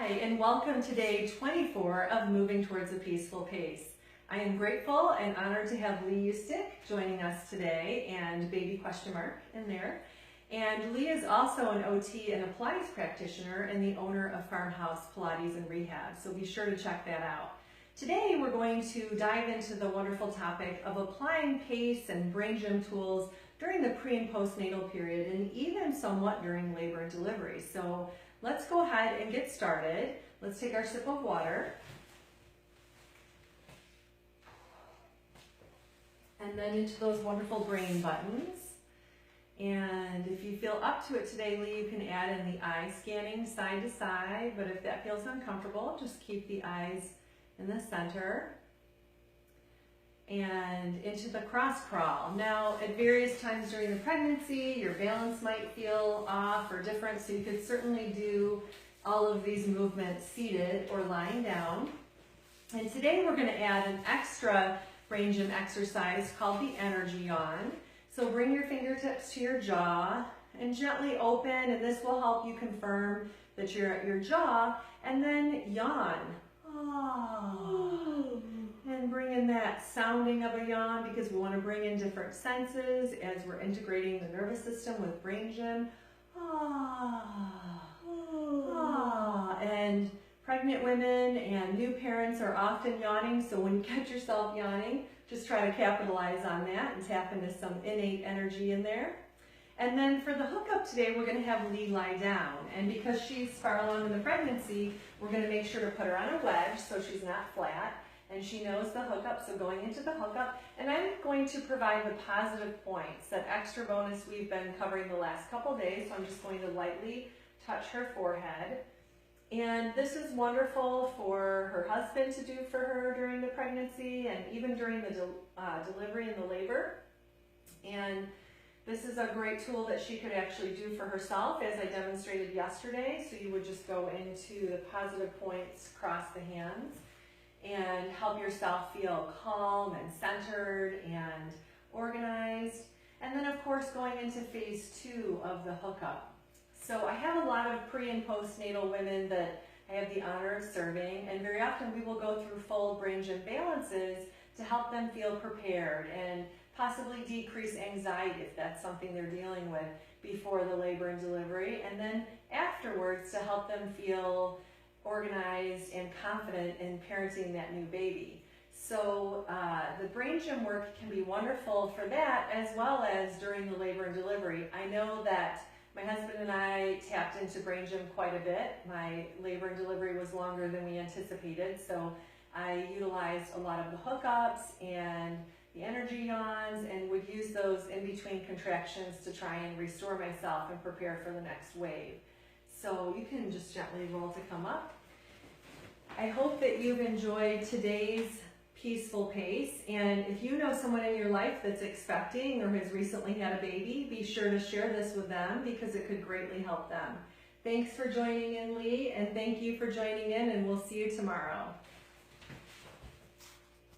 Hi, and welcome to day 24 of Moving Towards a Peaceful Pace. I am grateful and honored to have Lee Eustick joining us today, and baby question mark in there. And Lee is also an OT and appliance practitioner and the owner of Farmhouse Pilates and Rehab, so be sure to check that out. Today we're going to dive into the wonderful topic of applying PACE and brain gym tools during the pre and postnatal period, and even somewhat during labor and delivery. So let's go ahead and get started. Let's take our sip of water. And then into those wonderful brain buttons. And if you feel up to it today, Lee, you can add in the eye scanning side to side, but if that feels uncomfortable, just keep the eyes in the center. And into the cross crawl. Now, at various times during the pregnancy, your balance might feel off or different, so you could certainly do all of these movements seated or lying down. And today we're going to add an extra brain gym exercise called the energy yawn. So bring your fingertips to your jaw and gently open, and this will help you confirm that you're at your jaw, and then yawn. And bring in that sounding of a yawn, because we want to bring in different senses as we're integrating the nervous system with brain gym. And pregnant women and new parents are often yawning, so when you catch yourself yawning, just try to capitalize on that and tap into some innate energy in there. And then for the hookup today, we're going to have Lee lie down. And because she's far along in the pregnancy, we're going to make sure to put her on a wedge so she's not flat. And she knows the hookup, so going into the hookup. And I'm going to provide the positive points, that extra bonus we've been covering the last couple days. So I'm just going to lightly touch her forehead. And this is wonderful for her husband to do for her during the pregnancy and even during the delivery and the labor. And this is a great tool that she could actually do for herself, as I demonstrated yesterday. So you would just go into the positive points, cross the hands, and help yourself feel calm and centered and organized. And then, of course, going into phase 2 of the hookup. So I have a lot of pre and postnatal women that I have the honor of serving, and very often we will go through full brain gym balances to help them feel prepared and possibly decrease anxiety if that's something they're dealing with before the labor and delivery, and then afterwards to help them feel organized and confident in parenting that new baby. So the brain gym work can be wonderful for that, as well as during the labor and delivery. I know that my husband and I tapped into brain gym quite a bit. My labor and delivery was longer than we anticipated, so I utilized a lot of the hookups and the energy yawns, and would use those in between contractions to try and restore myself and prepare for the next wave. So you can just gently roll to come up. I hope that you've enjoyed today's peaceful pace, and if you know someone in your life that's expecting or has recently had a baby, be sure to share this with them, because it could greatly help them. Thanks for joining in, Lee, and thank you for joining in, and we'll see you tomorrow.